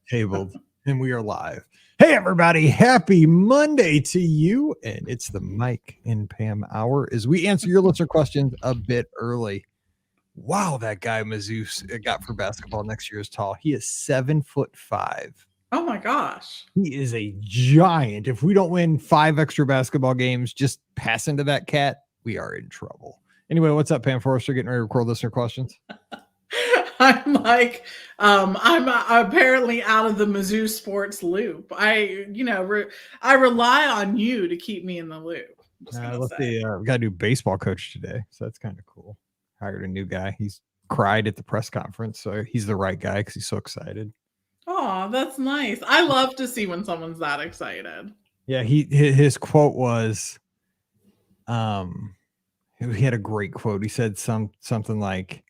Tabled, and we are live. Hey, everybody. Happy Monday to you. And it's the Mike and Pam hour as we answer your listener questions a bit early. Wow, that guy Mizzou got for basketball next year is tall. He is 7'5". Oh, my gosh. He is a giant. If we don't win 5 extra basketball games, just pass into that cat, we are in trouble. Anyway, what's up, Pam Forrester? Getting ready to record listener questions? I'm like, I'm apparently out of the Mizzou sports loop. I rely on you to keep me in the loop. Let's see. We got a new baseball coach today, so that's kind of cool. Hired a new guy. He's cried at the press conference, so he's the right guy because he's so excited. Oh, that's nice. I love to see when someone's that excited. Yeah, his quote was, he had a great quote. He said something like,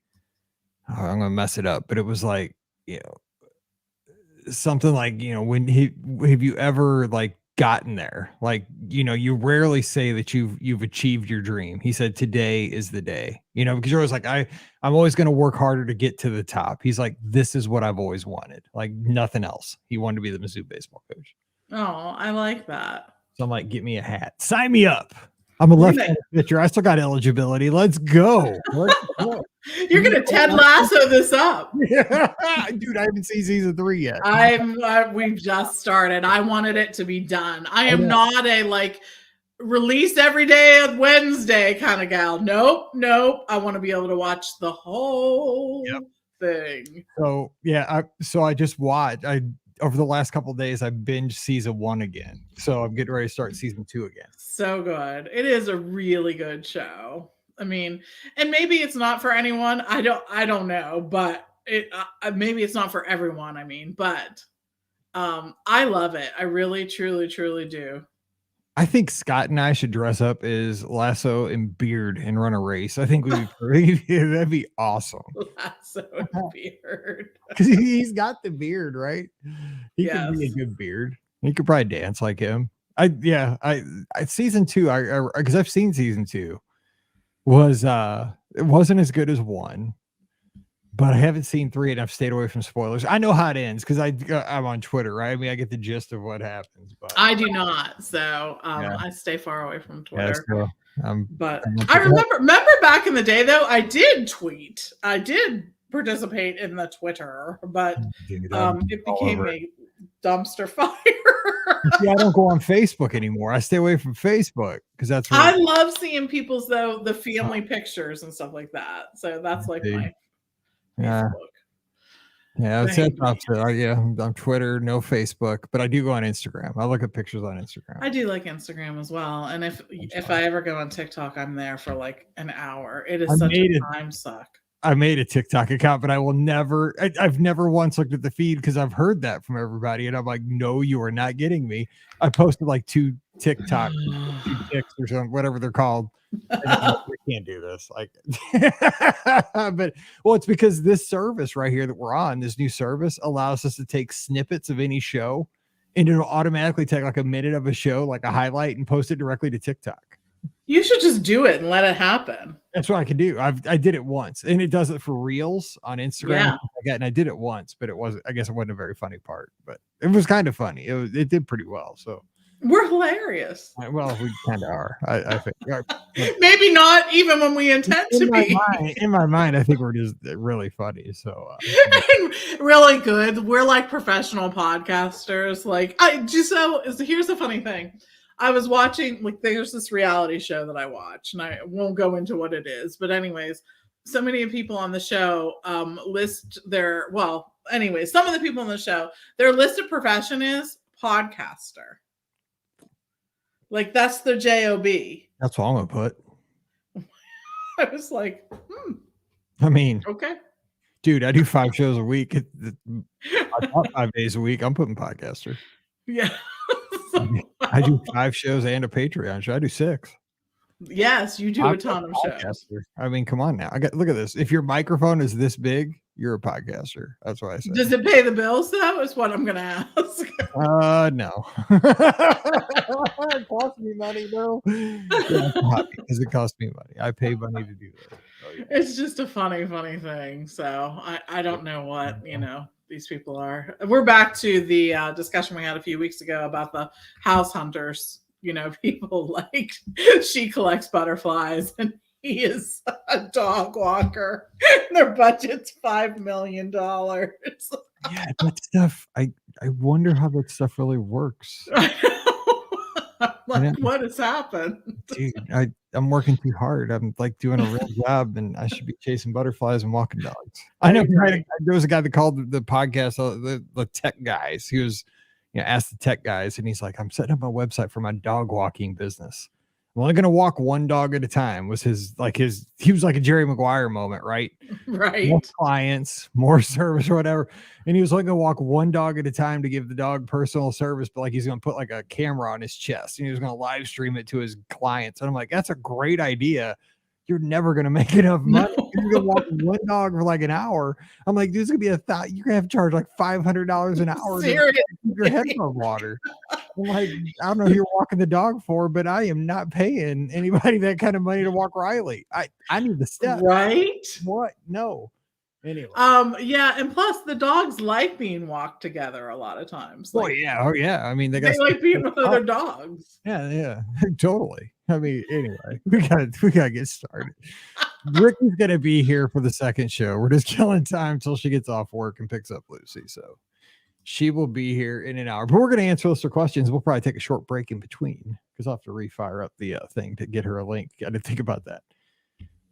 oh, I'm gonna mess it up, but it was like, something like, have you ever like gotten there? Like, you rarely say that you've achieved your dream. He said today is the day, because you're always like, I'm always going to work harder to get to the top. He's like, this is what I've always wanted, like nothing else. He wanted to be the Mizzou baseball coach. Oh, I like that. So I'm like, get me a hat, sign me up. I'm a left-handed pitcher. I still got eligibility. Let's go. You're gonna Ted Lasso this up. Yeah. Dude, I haven't seen season 3 yet. We've just started. I wanted it to be done. I am not a release every day on Wednesday kind of gal. Nope. I want to be able to watch the whole thing. So yeah, I just watched. Over the last couple of days, I binged season 1 again. So I'm getting ready to start season 2 again. So good. It is a really good show. I mean, and maybe it's not for anyone. I don't know, but maybe it's not for everyone. I mean, but I love it. I really, truly, truly do. I think Scott and I should dress up as Lasso and Beard and run a race. I think that'd be awesome. Lasso and Beard. Because he's got the beard, right? He could be a good beard. He could probably dance like him. Season 2, because I've seen season 2, it wasn't as good as 1. But I haven't seen 3 and I've stayed away from spoilers. I know how it ends because I'm on Twitter, right? I mean, I get the gist of what happens. But I do not. So I stay far away from Twitter. But I remember back in the day, though, I did tweet. I did participate in the Twitter, but it became a dumpster fire. Yeah, I don't go on Facebook anymore. I stay away from Facebook because that's where I love seeing people's, the family pictures and stuff like that. So that's like my Facebook. Yeah, I'm on Twitter, no Facebook, but I do go on Instagram. I look at pictures on Instagram. I do like Instagram as well, and if I ever go on TikTok, I'm there for like an hour. It is such a time suck. I made a TikTok account, but I've never once looked at the feed because I've heard that from everybody, and I'm like, no, you are not getting me. I posted like 2 TikTok, 2 ticks or something, whatever they're called. We can't do this, but it's because this service right here that we're on, this new service, allows us to take snippets of any show, and it'll automatically take like a minute of a show, like a highlight, and post it directly to TikTok. You should just do it and let it happen. That's what I can do. I did it once, and it does it for reels on Instagram. And I did it once, but I guess it wasn't a very funny part, but it was kind of funny. It did pretty well. So we're hilarious. Well, we kind of are. I think maybe not even when we intend to be. In my mind, I think we're just really funny. So really good. We're like professional podcasters. Here's the funny thing. I was watching, there's this reality show that I watch, and I won't go into what it is, but anyways, so many people on the show list some of the people on the show, their listed profession is podcaster. Like, that's their job. That's what I'm gonna put. I was like, I mean, okay, dude, I do 5 shows a week. 5 days a week. I'm putting podcaster. Yeah. I do 5 shows and a Patreon show. I do 6. Yes, you do a ton of shows. I mean, come on now. Look at this. If your microphone is this big, you're a podcaster. That's what I say. Does it pay the bills though? Is what I'm gonna ask. No. It costs me money though. Because it costs me money. I pay money to do that. It's just a funny thing. So I don't know what, these people are. We're back to the discussion we had a few weeks ago about the house hunters. You know, people like she collects butterflies and he is a dog walker. Their budget's $5 million. Yeah, that stuff. I wonder how that stuff really works. Like, what has happened? Dude, I'm working too hard. I'm like doing a real job, and I should be chasing butterflies and walking dogs. I know there was a guy that called the podcast the tech guys. He was, asked the tech guys, and he's like, "I'm setting up a website for my dog walking business. I'm only going to walk one dog at a time." Was he was like a Jerry Maguire moment, right? Right. More clients, more service or whatever. And he was only going to walk one dog at a time to give the dog personal service, but like he's going to put like a camera on his chest and he was going to live stream it to his clients. And I'm like, that's a great idea. You're never going to make enough money. No. You're going to walk one dog for like an hour. I'm like, this is going to be you're going to have to charge like $500 an hour to keep your head above water. I'm like, I don't know who you're walking the dog for, but I am not paying anybody that kind of money to walk Riley. I need the step. Right? What? No. Anyway. Yeah, and plus the dogs like being walked together a lot of times. Like, oh yeah. I mean, they like being with other dogs. Yeah, totally. I mean, anyway, we gotta get started. Ricky's gonna be here for the second show. We're just killing time until she gets off work and picks up Lucy. So she will be here in an hour. But we're gonna answer listener questions. We'll probably take a short break in between because I'll have to refire up the thing to get her a link. Got to think about that.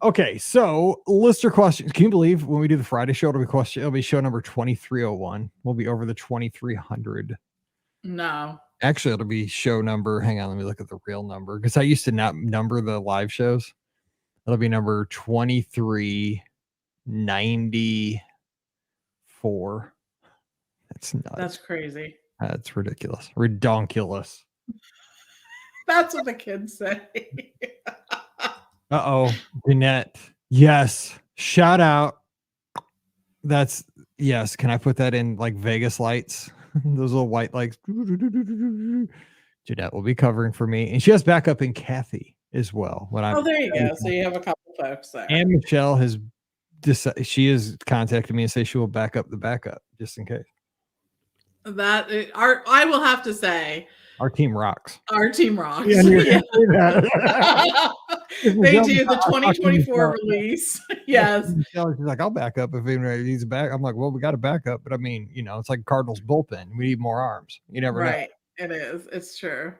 Okay, so listener questions. Can you believe when we do the Friday show, it'll be show number 2301. We'll be over the 2300. No. Actually, it'll be show number. Hang on, let me look at the real number because I used to not number the live shows. It'll be number 2394. That's nuts. That's crazy. That's ridiculous. Redonkulous. That's what the kids say. Uh-oh, Jeanette. Yes. Shout out. That's yes. Can I put that in like Vegas lights? Those little white lights. Jeanette will be covering for me. And she has backup in Kathy as well. There you go. So you have a couple folks there. And Michelle has she has contacted me and say she will back up the backup just in case. I will have to say our team rocks. Our team rocks. Yeah. They do the 2024 release. Yes. She's like, I'll back up if anybody needs a back. I'm like, well, we got a backup, but I mean, it's like Cardinals bullpen. We need more arms. You never know. Right. It is. It's true.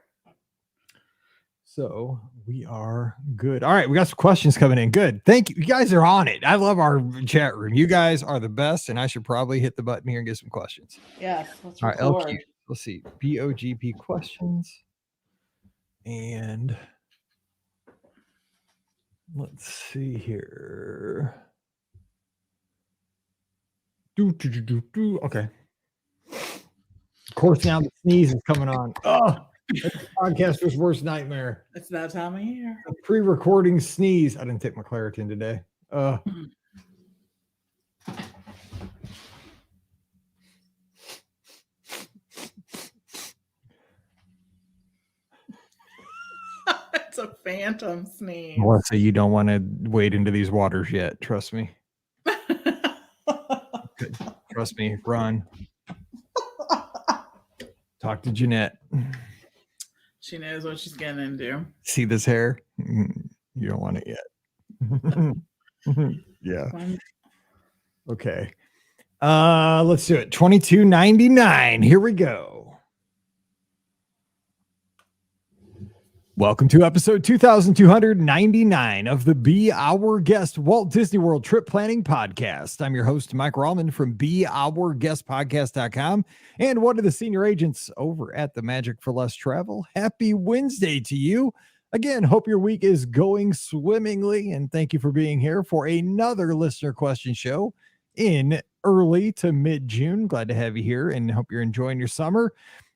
So we are good. All right. We got some questions coming in. Good. Thank you. You guys are on it. I love our chat room. You guys are the best. And I should probably hit the button here and get some questions. Yes. All right. LQ. Let's see. BOGP questions. And let's see here. Okay. Of course, now the sneeze is coming on. Oh, that's the podcaster's worst nightmare. It's that time of year. A pre-recording sneeze. I didn't take my Claritin today. It's a phantom sneeze. Melissa, you don't want to wade into these waters yet. Trust me. Trust me. Run. Talk to Jeanette. She knows what she's getting into. See this hair? You don't want it yet. Yeah. Okay. Let's do it. $22.99. Here we go. Welcome to episode 2299 of the Be Our Guest Walt Disney World Trip Planning Podcast. I'm your host, Mike Rallman from BeOurGuestPodcast.com and one of the senior agents over at the Magic for Less Travel. Happy Wednesday to you. Again, hope your week is going swimmingly, and thank you for being here for another listener question show in early to mid-June. Glad to have you here and hope you're enjoying your summer.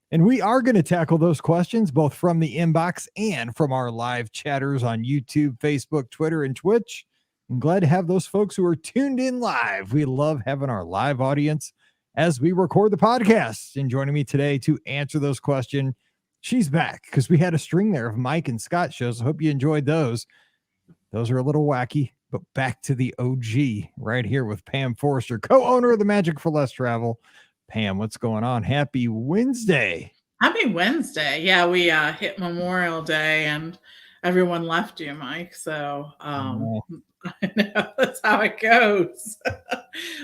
And we are going to tackle those questions both from the inbox and from our live chatters on YouTube, Facebook, Twitter, and Twitch. I'm glad to have those folks who are tuned in live. We love having our live audience as we record the podcast. And joining me today to answer those questions, she's back because we had a string there of Mike and Scott shows. I hope you enjoyed those. Those are a little wacky. but back to the OG right here with Pam Forrester, co-owner of the Magic for Less Travel. Pam, what's going on? Happy Wednesday. Happy Wednesday. Yeah, we hit Memorial Day and everyone left you, Mike. So Oh, I know that's how it goes.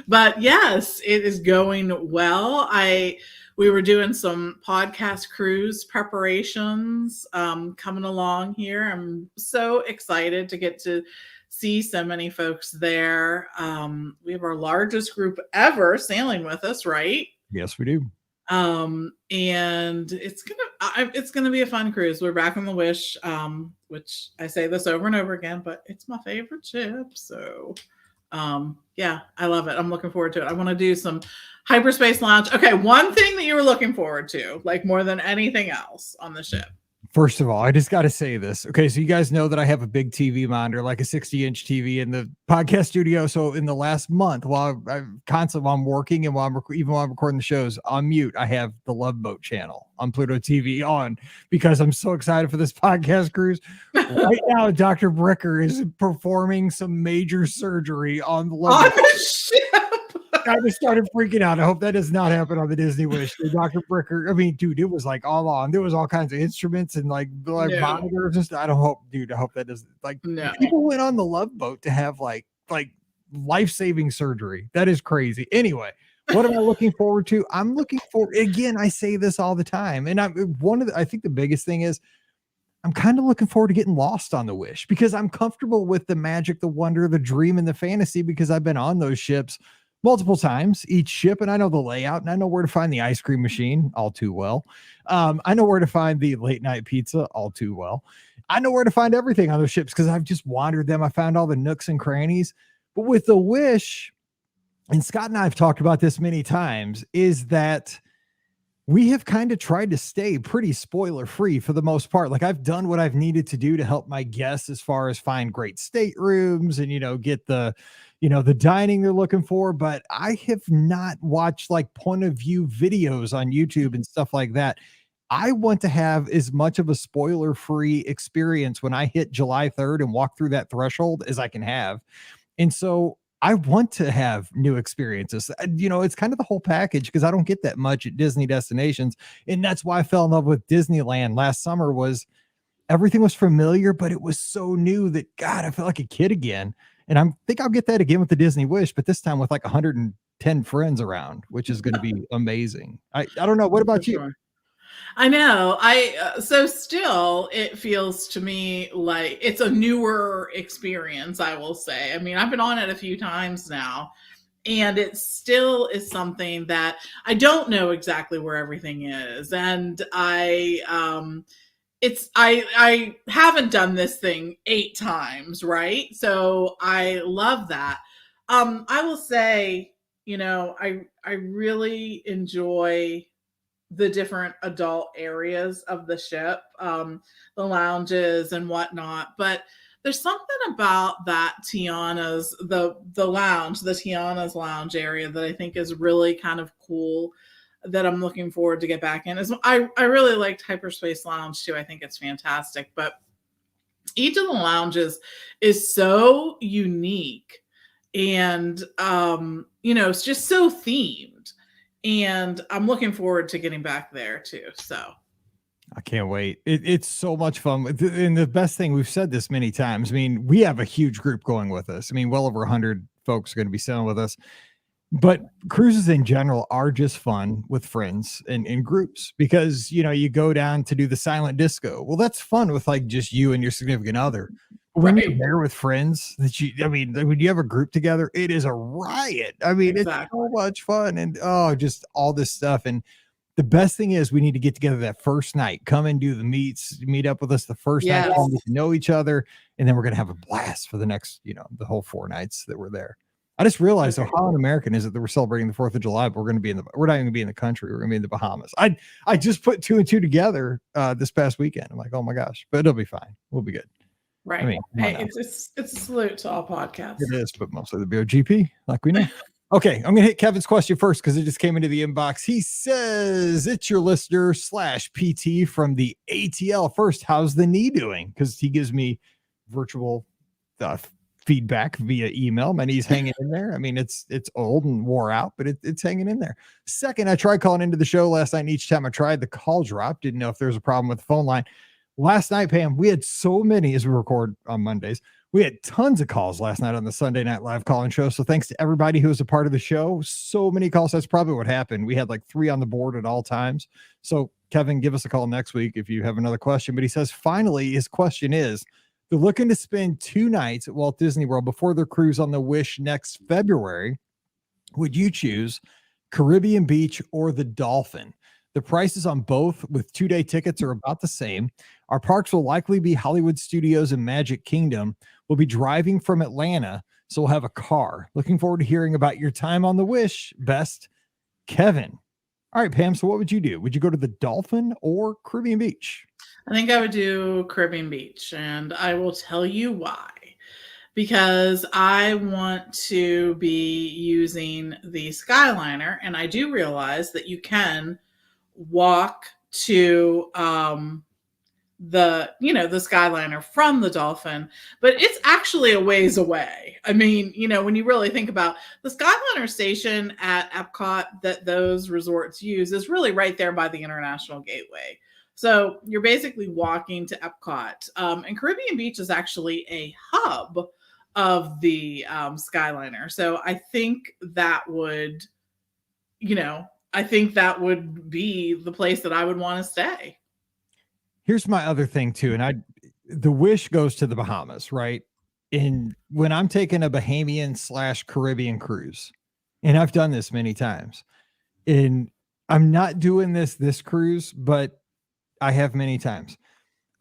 But yes, it is going well. We were doing some podcast cruise preparations coming along here. I'm so excited to get to see so many folks there. We have our largest group ever sailing with us, right? yes, we do. And it's gonna be a fun cruise. We're back on the Wish, which I say this over and over again, but it's my favorite ship. So yeah, I love it. I'm looking forward to it. I want to do some hyperspace lounge. Okay, one thing that you were looking forward to, like more than anything else on the ship. First of all, I just got to say this. Okay, so you guys know that I have a big TV monitor, like a 60-inch TV in the podcast studio. So in the last month, while I'm working and even while I'm recording the shows on mute, I have the Love Boat channel on Pluto TV on because I'm so excited for this podcast cruise. Right now, Dr. Bricker is performing some major surgery on the Love Boat. Ship. I just started freaking out. I hope that does not happen on the Disney Wish. Dr. Bricker, I mean, dude, it was like all on. There was all kinds of instruments and like monitors and stuff. I hope that doesn't people went on the Love Boat to have like life-saving surgery. That is crazy. Anyway, what am I looking forward to? I'm looking for, again, I say this all the time. And I think the biggest thing is I'm kind of looking forward to getting lost on the Wish because I'm comfortable with the magic, the wonder, the dream, and the fantasy because I've been on those ships multiple times, each ship, and I know the layout, and I know where to find the ice cream machine all too well. I know where to find the late night pizza all too well. I know where to find everything on those ships because I've just wandered them. I found all the nooks and crannies. But with the Wish, and Scott and I have talked about this many times, is that we have kind of tried to stay pretty spoiler free for the most part. Like I've done what I've needed to do to help my guests as far as find great staterooms and, get the dining they're looking for. But I have not watched like point of view videos on YouTube and stuff like that. I want to have as much of a spoiler free experience when I hit July 3rd and walk through that threshold as I can have. And so I want to have new experiences. It's kind of the whole package because I don't get that much at Disney destinations. And that's why I fell in love with Disneyland last summer was everything was familiar, but it was so new that, God, I felt like a kid again. And I think I'll get that again with the Disney Wish, but this time with like 110 friends around, which is going to be amazing. I don't know. What about you? Sure. I know. So still, it feels to me like it's a newer experience, I will say. I mean, I've been on it a few times now, and it still is something that I don't know exactly where everything is. And I haven't done this thing 8 times, right? So I love that. I will say, I really enjoy the different adult areas of the ship, the lounges and whatnot. But there's something about that Tiana's, the lounge, the Tiana's lounge area that I think is really kind of cool that I'm looking forward to get back in. I really liked Hyperspace Lounge too. I think it's fantastic. But each of the lounges is so unique and, it's just so themed. And I'm looking forward to getting back there too. So I can't wait. It's so much fun. And the best thing, we've said this many times. I mean, we have a huge group going with us. I mean, well over 100 folks are going to be sailing with us. But cruises in general are just fun with friends and in groups because, you go down to do the silent disco. Well, that's fun with like just you and your significant other. When you're there with friends when you have a group together, it is a riot. I mean, It's so much fun and just all this stuff. And the best thing is we need to get together that first night, come and do the meet up with us the first night, get to know each other. And then we're going to have a blast for the next, the whole 4 nights that we're there. I just realized how un-American is it that we're celebrating the 4th of July, but we're not even going to be in the country. We're going to be in the Bahamas. I just put 2 and 2 together this past weekend. I'm like, oh my gosh, but it'll be fine. We'll be good. Right. I mean, hey, it's a salute to all podcasts. It is, but mostly the BOGP, like we know. Okay, I'm going to hit Kevin's question first because it just came into the inbox. He says, it's your listener /PT from the ATL. First, how's the knee doing? Because he gives me virtual feedback via email. My knee's hanging in there. I mean, it's old and wore out, but it's hanging in there. Second, I tried calling into the show last night, and each time I tried, the call dropped. Didn't know if there was a problem with the phone line. Last night, Pam, we had so many, as we record on Mondays. We had tons of calls last night on the Sunday Night Live call-in show. So thanks to everybody who was a part of the show. So many calls. That's probably what happened. We had like 3 on the board at all times. So Kevin, give us a call next week if you have another question. But he says, finally, his question is, they're looking to spend 2 nights at Walt Disney World before their cruise on the Wish next February. Would you choose Caribbean Beach or the Dolphin? The prices on both with 2-day tickets are about the same. Our parks will likely be Hollywood Studios and Magic Kingdom. We'll be driving from Atlanta, so we'll have a car. Looking forward to hearing about your time on the Wish. Best, Kevin. All right, Pam, so what would you do? Would you go to the Dolphin or Caribbean Beach? I think I would do Caribbean Beach, and I will tell you why. Because I want to be using the Skyliner, and I do realize that you can walk to the Skyliner from the Dolphin, but it's actually a ways away. I mean, when you really think about the Skyliner station at Epcot that those resorts use is really right there by the International Gateway. So you're basically walking to Epcot. And Caribbean Beach is actually a hub of the Skyliner. So I think that would, be the place that I would want to stay. Here's my other thing too. And the Wish goes to the Bahamas, right? And when I'm taking a Bahamian / Caribbean cruise, and I've done this many times, and I'm not doing this cruise, but I have many times.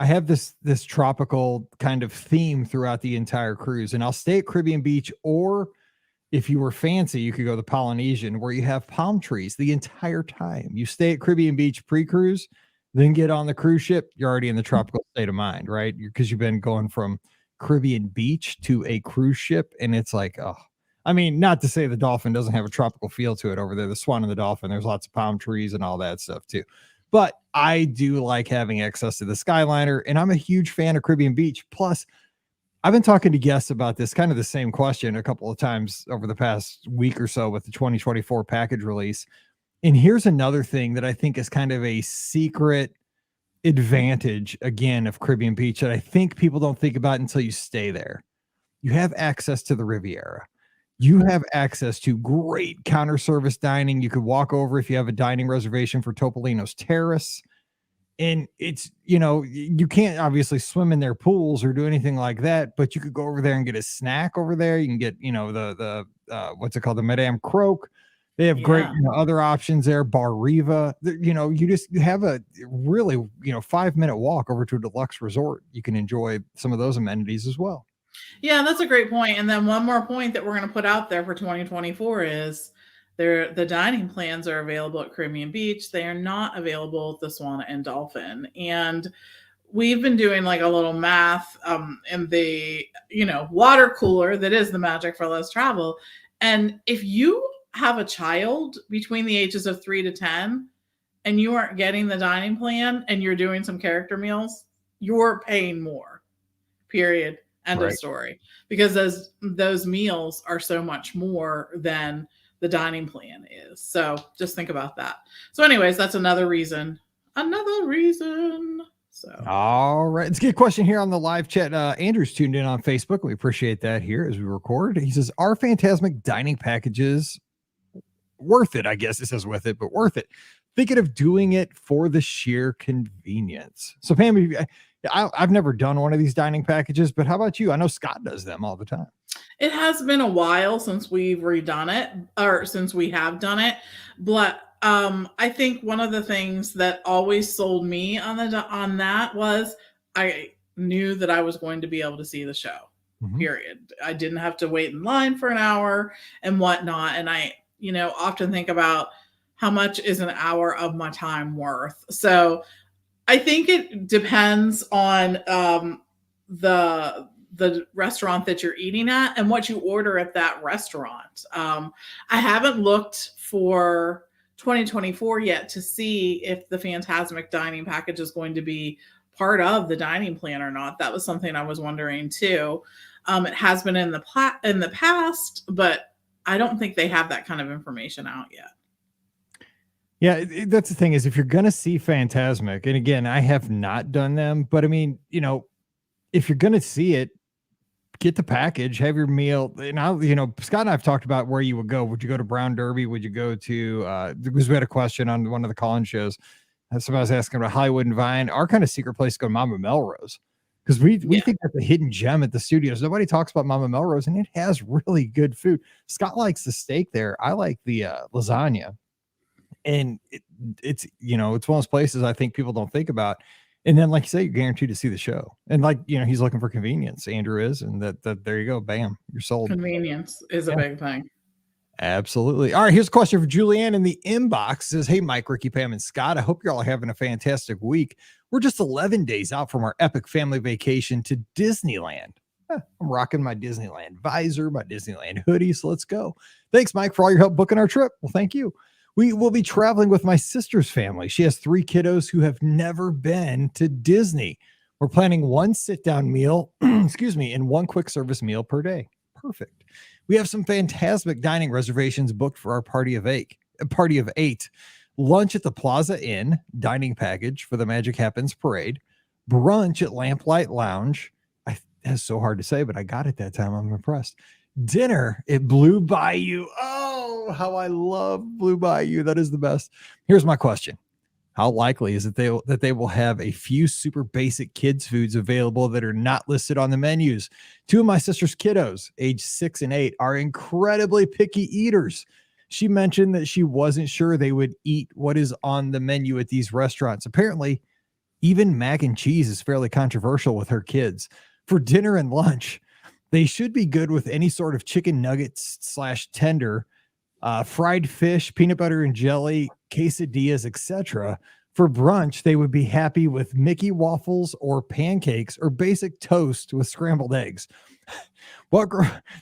I have this tropical kind of theme throughout the entire cruise, and I'll stay at Caribbean Beach, or if you were fancy, you could go to Polynesian, where you have palm trees the entire time. You stay at Caribbean Beach pre-cruise, then get on the cruise ship. You're already in the tropical state of mind, right? Because you've been going from Caribbean Beach to a cruise ship, and it's like, oh, I mean, not to say the Dolphin doesn't have a tropical feel to it over there. The Swan and the Dolphin, there's lots of palm trees and all that stuff too. But I do like having access to the Skyliner, and I'm a huge fan of Caribbean Beach. Plus, I've been talking to guests about this, kind of the same question a couple of times over the past week or so with the 2024 package release. And here's another thing that I think is kind of a secret advantage, again, of Caribbean Beach that I think people don't think about until you stay there. You have access to the Riviera. You have access to great counter service dining. You could walk over if you have a dining reservation for Topolino's Terrace. And it's, you can't obviously swim in their pools or do anything like that, but you could go over there and get a snack over there. You can get, the what's it called? The Madame Croque. They have great other options there. Bar Riva. You have a really, 5-minute walk over to a deluxe resort. You can enjoy some of those amenities as well. Yeah, that's a great point. And then one more point that we're going to put out there for 2024 is the dining plans are available at Caribbean Beach. They are not available at the Swan and Dolphin. And we've been doing like a little math in the, water cooler that is the Magic for Less Travel. And if you have a child between the ages of 3 to 10 and you aren't getting the dining plan and you're doing some character meals, you're paying more, period. End of story. Because those meals are so much more than the dining plan is. So just think about that. So anyways, that's another reason. So all right, let's get a question here on the live chat. Andrew's tuned in on Facebook. We appreciate that here as we record. He says, are Fantasmic dining packages worth it? I guess it says with it, but worth it. Thinking of doing it for the sheer convenience. So Pam, I've never done one of these dining packages, but how about you? I know Scott does them all the time. It has been a while since we've redone it, or since we have done it. But I think one of the things that always sold me on that was I knew that I was going to be able to see the show. Mm-hmm. Period. I didn't have to wait in line for an hour and whatnot. And I, often think about how much is an hour of my time worth. So I think it depends on the restaurant that you're eating at and what you order at that restaurant. I haven't looked for 2024 yet to see if the Fantasmic dining package is going to be part of the dining plan or not. That was something I was wondering too. It has been in the past, but I don't think they have that kind of information out yet. Yeah, that's the thing is if you're going to see Phantasmic, and again, I have not done them, but I mean, if you're going to see it, get the package, have your meal. And Scott and I've talked about where you would go. Would you go to Brown Derby? Would you go to, because we had a question on one of the call-in shows. Somebody was asking about Hollywood and Vine. Our kind of secret place to go to Mama Melrose. Because we think that's a hidden gem at the studios. Nobody talks about Mama Melrose, and it has really good food. Scott likes the steak there. I like the lasagna. And it's one of those places I think people don't think about. And then, like you say, you're guaranteed to see the show. And he's looking for convenience. Andrew is, and that there you go. Bam, you're sold. Convenience is a big thing. Absolutely. All right, here's a question for Julianne in the inbox. It says, hey, Mike, Ricky, Pam, and Scott, I hope you're all having a fantastic week. We're just 11 days out from our epic family vacation to Disneyland. I'm rocking my Disneyland visor, my Disneyland hoodie, so let's go. Thanks, Mike, for all your help booking our trip. Well, thank you. We will be traveling with my sister's family. She has 3 kiddos who have never been to Disney. We're planning one sit-down meal, and one quick service meal per day. Perfect. We have some fantastic dining reservations booked for our party of 8. Lunch at the Plaza Inn, dining package for the Magic Happens parade. Brunch at Lamplight Lounge. That's so hard to say, but I got it that time. I'm impressed. Dinner at Blue Bayou. Oh, how I love Blue Bayou. That is the best. Here's my question. How likely is it that they will have a few super basic kids foods available that are not listed on the menus? 2 of my sister's kiddos, age 6 and 8, are incredibly picky eaters. She mentioned that she wasn't sure they would eat what is on the menu at these restaurants. Apparently, even mac and cheese is fairly controversial with her kids. For dinner and lunch, they should be good with any sort of chicken nuggets / tender, fried fish, peanut butter and jelly, quesadillas, etc. For brunch, they would be happy with Mickey waffles or pancakes or basic toast with scrambled eggs.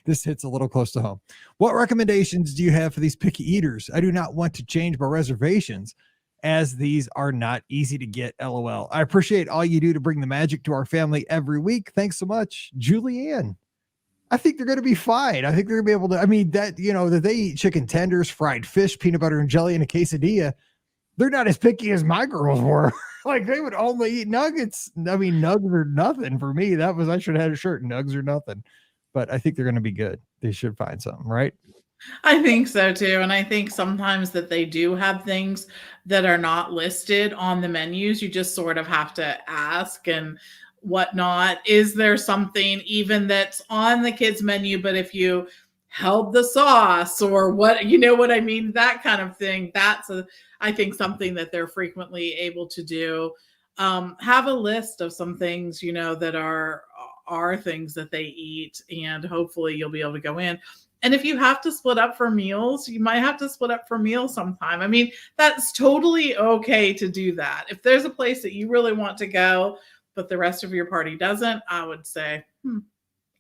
This hits a little close to home. What recommendations do you have for these picky eaters? I do not want to change my reservations as these are not easy to get. LOL. I appreciate all you do to bring the magic to our family every week. Thanks so much, Julianne. I think they're going to be fine. I think they're going to be able to, that they eat chicken tenders, fried fish, peanut butter and jelly, and a quesadilla. They're not as picky as my girls were. They would only eat nuggets. Nugs are nothing for me. I should have had a shirt. Nugs are nothing. But I think they're going to be good. They should find something, right? I think so too. And I think sometimes that they do have things that are not listed on the menus. You just sort of have to ask and whatnot. Is there something even that's on the kids menu, but if you held the sauce or what, what I mean? That kind of thing. That's I think something that they're frequently able to do. Have a list of some things, that are things that they eat, and hopefully you'll be able to go in. And if you have to split up for meals, you might have to split up for meals sometime. That's totally okay to do that. If there's a place that you really want to go, but the rest of your party doesn't, I would say,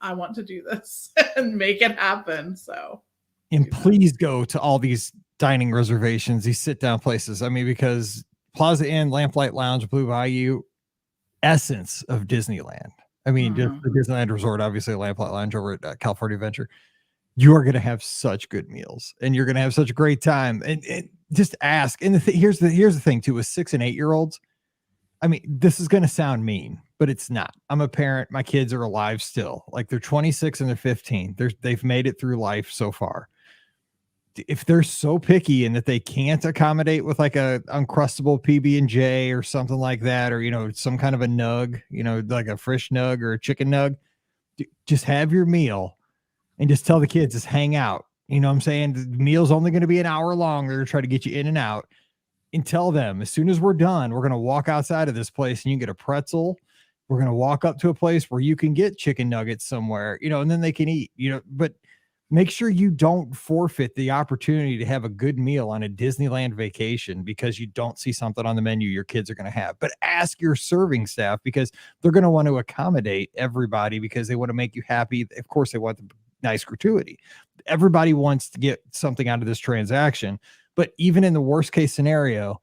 I want to do this and make it happen. So, and please go to all these dining reservations, these sit down places. Because Plaza Inn, Lamplight Lounge, Blue Bayou, essence of Disneyland. Just the Disneyland Resort, obviously Lamplight Lounge over at California Adventure. You are going to have such good meals and you're going to have such a great time. And just ask. And here's the thing too, with 6 and 8 year olds. This is going to sound mean, but it's not. I'm a parent. My kids are alive still. They're 26 and they're 15. They've made it through life so far. If they're so picky and that they can't accommodate with a Uncrustable PB&J or something like that, or, some kind of a nug, like a fish nug or a chicken nug, just have your meal and just tell the kids, just hang out. You know what I'm saying? The meal's only going to be an hour long. They're going to try to get you in and out. And tell them, as soon as we're done, we're going to walk outside of this place and you can get a pretzel. We're going to walk up to a place where you can get chicken nuggets somewhere, and then they can eat, but make sure you don't forfeit the opportunity to have a good meal on a Disneyland vacation because you don't see something on the menu your kids are going to have. But ask your serving staff, because they're going to want to accommodate everybody because they want to make you happy. Of course, they want the nice gratuity. Everybody wants to get something out of this transaction. But even in the worst case scenario,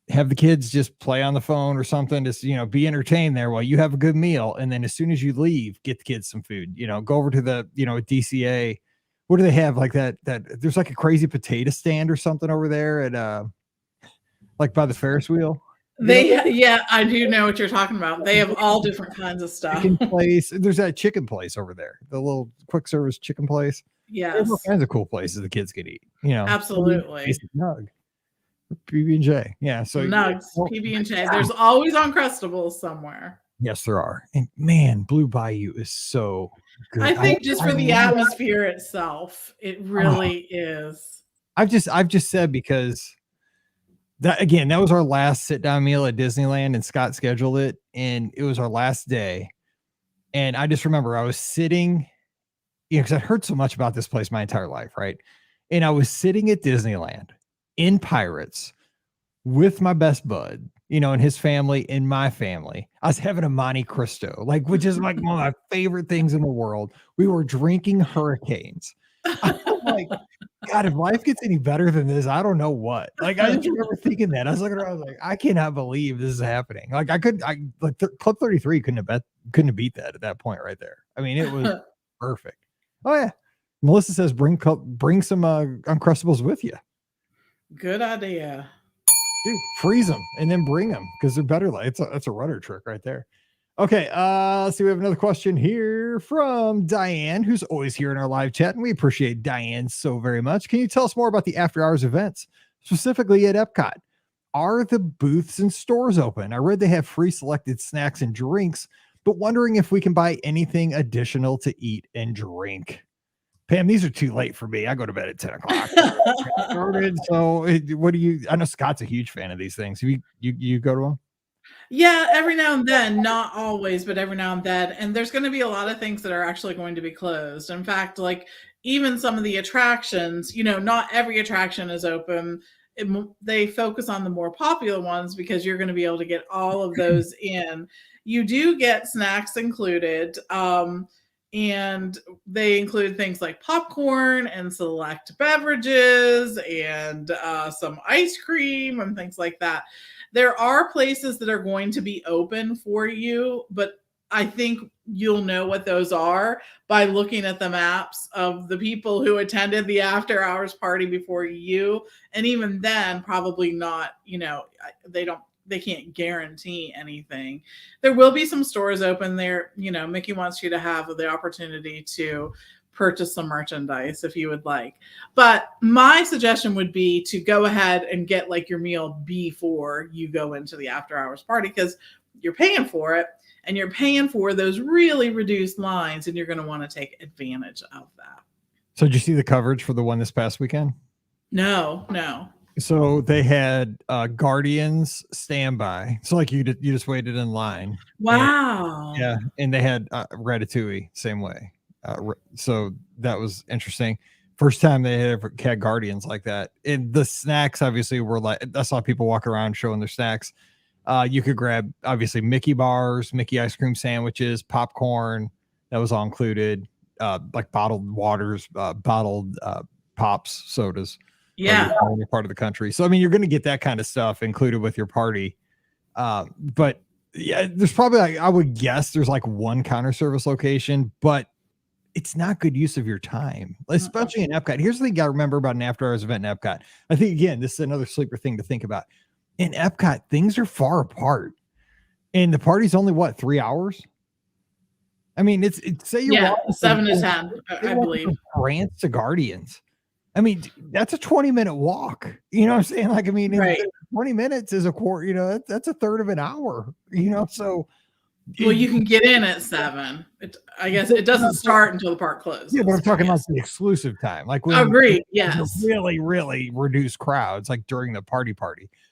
have the kids just play on the phone or something, just, be entertained there while you have a good meal. And then as soon as you leave, get the kids some food, go over to the, DCA. What do they have like that there's like a crazy potato stand or something over there at, like by the Ferris wheel. Yeah, I do know what you're talking about. They have all different kinds of stuff. Chicken place. There's that chicken place over there, the little quick service chicken place. Yes. There's all kinds of cool places the kids can eat, Absolutely. Basic nug. PB&J. Yeah. So nugs, PB&J. There's always Uncrustables somewhere. Yes, there are. And man, Blue Bayou is so good. I think just for the atmosphere itself, it really is. I've just said, because that was our last sit down meal at Disneyland, and Scott scheduled it, and it was our last day. And I just remember I was sitting, because I heard so much about this place my entire life, right? And I was sitting at Disneyland in Pirates with my best bud, and his family and my family. I was having a Monte Cristo, which is like one of my favorite things in the world. We were drinking Hurricanes. I'm like, God, if life gets any better than this, I don't know what. I just remember thinking that. I was looking around, I was like, I cannot believe this is happening. Club 33 couldn't have beat that at that point right there. I mean, it was perfect. Oh yeah. Melissa says bring some Uncrustables with you. Good idea. Dude, freeze them and then bring them, because they're better. It's a rudder trick right there. Okay, let's see. We have another question here from Diane, who's always here in our live chat, and we appreciate Diane so very much. Can you tell us more about the after hours events, specifically at Epcot? Are the booths and stores open? I read they have free selected snacks and drinks, but wondering if we can buy anything additional to eat and drink. Pam, these are too late for me. I go to bed at 10 o'clock. So what do you, I know Scott's a huge fan of these things. You go to them? Yeah, every now and then, not always, but every now and then. And there's going to be a lot of things that are actually going to be closed. In fact, even some of the attractions, not every attraction is open. They focus on the more popular ones because you're going to be able to get all of those in. You do get snacks included. And they include things like popcorn and select beverages and some ice cream and things like that. There are places that are going to be open for you, but I think you'll know what those are by looking at the maps of the people who attended the after hours party before you. And even then, probably not, they can't guarantee anything. There will be some stores open there. Mickey wants you to have the opportunity to purchase some merchandise if you would like. But my suggestion would be to go ahead and get your meal before you go into the after hours party, because you're paying for it and you're paying for those really reduced lines, and you're going to want to take advantage of that. So did you see the coverage for the one this past weekend? No. So they had Guardians standby. So you just waited in line. Wow. And they had Ratatouille same way. So that was interesting. First time they had ever had Guardians like that. And the snacks obviously were I saw people walk around showing their snacks. You could grab obviously Mickey bars, Mickey ice cream sandwiches, popcorn. That was all included. Bottled waters, bottled pops, sodas. Yeah. Any part of the country. So, I mean, you're going to get that kind of stuff included with your party. But yeah, there's probably, I would guess there's one counter service location, but it's not good use of your time, especially in Epcot. Here's the thing you got to remember about an after hours event in Epcot. I think, again, this is another sleeper thing to think about. In Epcot, things are far apart, and the party's only 3 hours? I mean, it's say you're 7 to 10, I believe. France to Guardians. I mean, that's a 20-minute walk. You know what I'm saying? Right. 20 minutes is a quarter, that's a third of an hour, so. Well, you can get in at 7. I guess it doesn't start until the park closes. Yeah, but I'm talking about the exclusive time. When agreed. Yes. Really, really reduced crowds, during the party.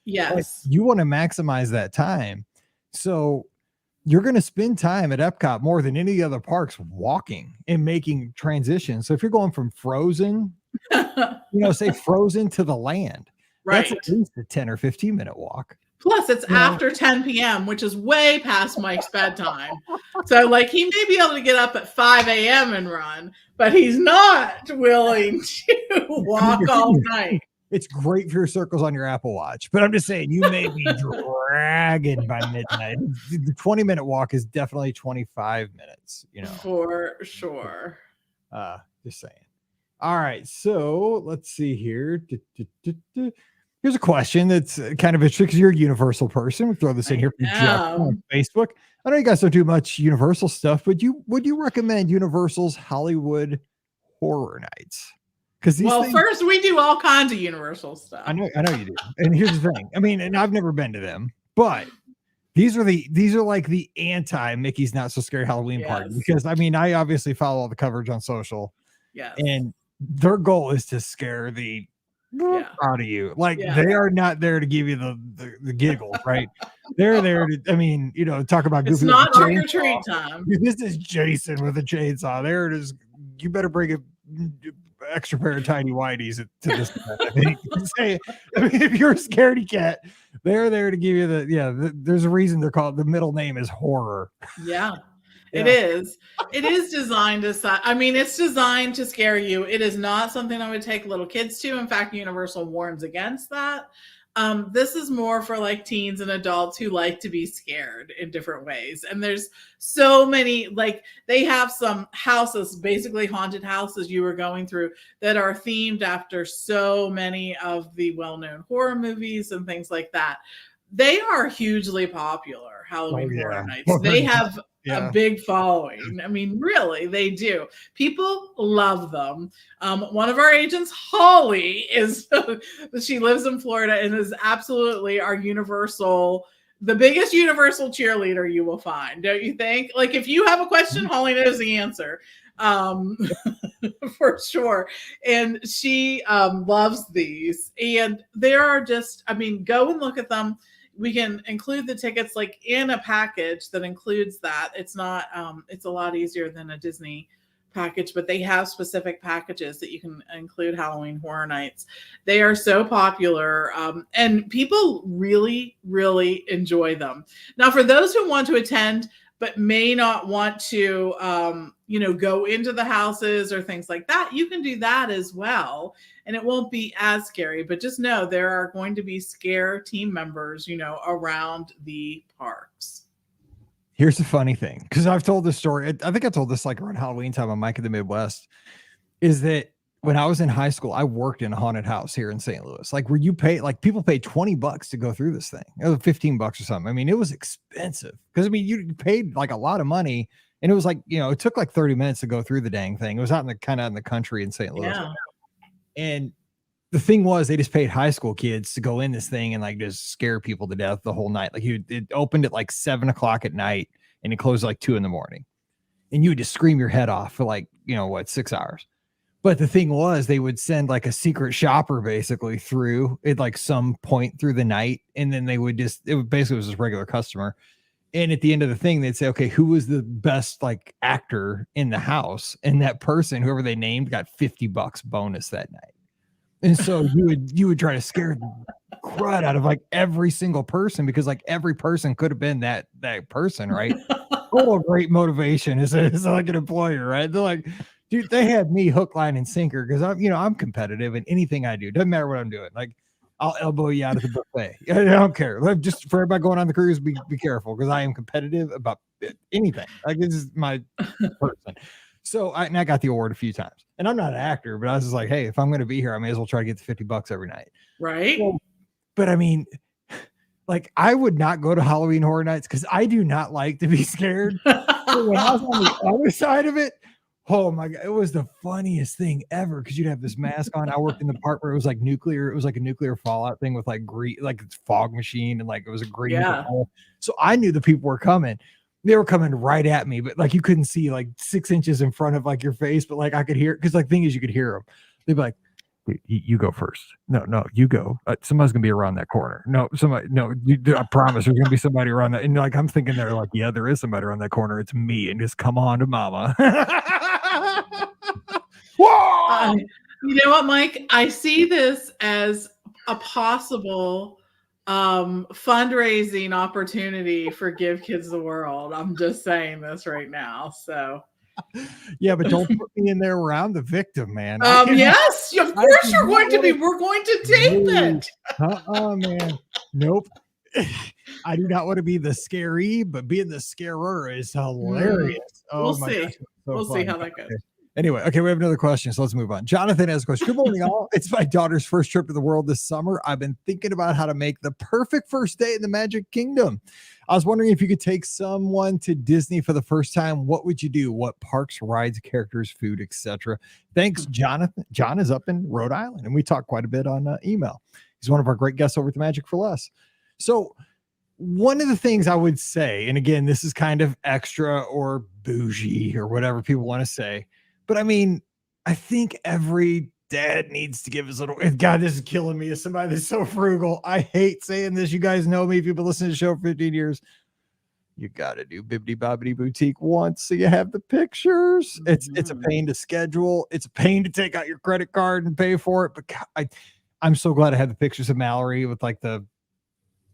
Yes. You want to maximize that time. So you're going to spend time at Epcot more than any other parks walking and making transitions. So if you're going from Frozen, say Frozen to the land, right, that's at least a 10 or 15 minute walk. Plus it's after 10 p.m., which is way past Mike's bedtime. So he may be able to get up at 5 a.m. and run, but he's not willing to walk all night. It's great for your circles on your Apple Watch, but I'm just saying you may be dragging by midnight. The 20-minute walk is definitely 25 minutes, For sure. Just saying. All right, so let's see here. Here's a question that's kind of interesting because you're a Universal person. We throw this in here from Jeff on Facebook. I know you guys don't do much Universal stuff, but would you recommend Universal's Hollywood Horror Nights? Because first we do all kinds of Universal stuff. I know you do. And here's the thing. I mean, and I've never been to them, but these are like the anti Mickey's Not So Scary Halloween party. Because I mean, I obviously follow all the coverage on social. Yes. And their goal is to scare the out of you. Like they are not there to give you the giggles, right? They're there to, I mean, talk about it's not trick or treat time. This is Jason with a chainsaw. There it is. You better bring an extra pair of tiny whiteys to this event. I mean, if you're a scaredy cat, they're there to give you there's a reason they're called, the middle name is horror. Yeah. It is designed it's designed to scare you. It is not something I would take little kids to. In fact, Universal warns against that. This is more for like teens and adults who like to be scared in different ways. And there's so many, like they have some houses, basically haunted houses you were going through that are themed after so many of the well-known horror movies and things like that. They are hugely popular, Halloween Horror Nights. They have a big following. I mean, really, they do. People love them. One of our agents, Holly, she lives in Florida and is absolutely our the biggest Universal cheerleader you will find, don't you think? Like, if you have a question, Holly knows the answer. For sure. And she loves these. And there are just, go and look at them. We can include the tickets like in a package that includes that. It's not, it's a lot easier than a Disney package, but they have specific packages that you can include Halloween Horror Nights. They are so popular, and people really, really enjoy them. Now, for those who want to attend, but may not want to, go into the houses or things like that, you can do that as well. And it won't be as scary, but just know there are going to be scare team members, around the parks. Here's the funny thing, because I've told this story. I think I told this like around Halloween time on Mike in the Midwest, is that when I was in high school, I worked in a haunted house here in St. Louis, like where you pay, like people pay $20 to go through this thing. It was $15 or something. I mean, it was expensive because you paid like a lot of money, and it was like, it took like 30 minutes to go through the dang thing. It was out in the country in St. Louis. Yeah. And the thing was, they just paid high school kids to go in this thing and like just scare people to death the whole night. Like it opened at like 7:00 at night and it closed like 2 a.m. and you would just scream your head off for like, 6 hours. But the thing was, they would send like a secret shopper basically through at like some point through the night. And then they would basically was just regular customer. And at the end of the thing, they'd say, okay, who was the best like actor in the house? And that person, whoever they named, got $50 bonus that night. And so you would try to scare the crud out of like every single person, because like every person could have been that person, right? Total great motivation as like an employer, right? They're like, dude, they had me hook, line, and sinker because I'm competitive in anything I do. Doesn't matter what I'm doing. Like, I'll elbow you out of the buffet. I don't care. Just for everybody going on the cruise, be careful, because I am competitive about anything. Like, this is my person. So I got the award a few times, and I'm not an actor, but I was just like, hey, if I'm going to be here, I may as well try to get the $50 every night. Right. But I mean, like, I would not go to Halloween Horror Nights because I do not like to be scared. So when I was on the other side of it, oh my God, it was the funniest thing ever, because you'd have this mask on. I worked in the part where it was like nuclear. It was like a nuclear fallout thing with like green, like it's fog machine, and like it was a green. Yeah. So I knew the people were coming. They were coming right at me, but like you couldn't see like 6 inches in front of like your face, but like I could hear, because like thing is, you could hear them. They'd be like, you go first. No, you go. Somebody's gonna be around that corner. No, I promise there's gonna be somebody around that. And like I'm thinking, they're like, yeah, there is somebody around that corner. It's me, and just come on to mama. Whoa! You know what, Mike? I see this as a possible fundraising opportunity for Give Kids the World. I'm just saying this right now. So Yeah, but don't put me in there where I'm the victim, man. I can't Yes, of I course do you're not going to be. wanna We're going to tape no. it. Man. Nope. I do not want to be the scary, but being the scarer is Mm, hilarious. we'll Oh my gosh, see. it's so We'll see fun. how that goes. Okay. Anyway, okay, we have another question, so let's move on. Jonathan has a question. Good morning, all. It's my daughter's first trip to the world this summer. I've been thinking about how to make the perfect first day in the Magic Kingdom. I was wondering if you could take someone to Disney for the first time. What would you do? What parks, rides, characters, food, etc.? Thanks, Jonathan. John is up in Rhode Island, and we talk quite a bit on email. He's one of our great guests over at the Magic for Less. So, one of the things I would say, and again, this is kind of extra or bougie or whatever people want to say, but I mean, I think every dad needs to give his little. God, this is killing me as somebody that's so frugal. I hate saying this. You guys know me if you've been listening to the show for 15 years. You got to do Bibbidi Bobbidi Boutique once so you have the pictures. It's a pain to schedule. It's a pain to take out your credit card and pay for it. But God, I'm so glad I had the pictures of Mallory with like the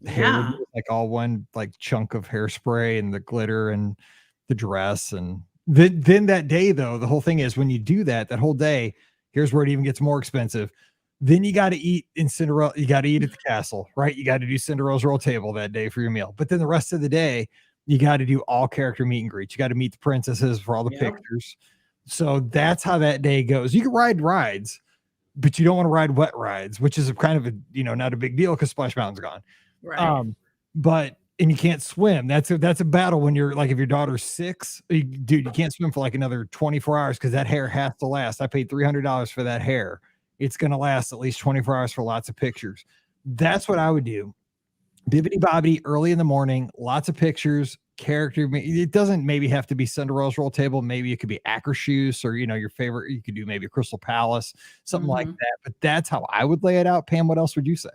hair, Yeah. like all one like chunk of hairspray and the glitter and the dress. And then that day, though, the whole thing is when you do that whole day, here's where it even gets more expensive. Then you got to eat in Cinderella. You got to eat at the castle, right? You got to do Cinderella's royal table that day for your meal. But then the rest of the day, you got to do all character meet and greets. You got to meet the princesses for all the pictures. So that's how that day goes. You can ride rides, but you don't want to ride wet rides, which is kind of a, not a big deal because Splash Mountain's gone. Right. And you can't swim. That's a battle when you're like, if your daughter's 6, dude, you can't swim for like another 24 hours because that hair has to last. I paid $300 for that hair. It's going to last at least 24 hours for lots of pictures. That's what I would do. Bibbidi Bobbidi early in the morning, lots of pictures, character. It doesn't maybe have to be Cinderella's roll table. Maybe it could be Akershus or, your favorite. You could do maybe Crystal Palace, something like that. But that's how I would lay it out. Pam, what else would you say?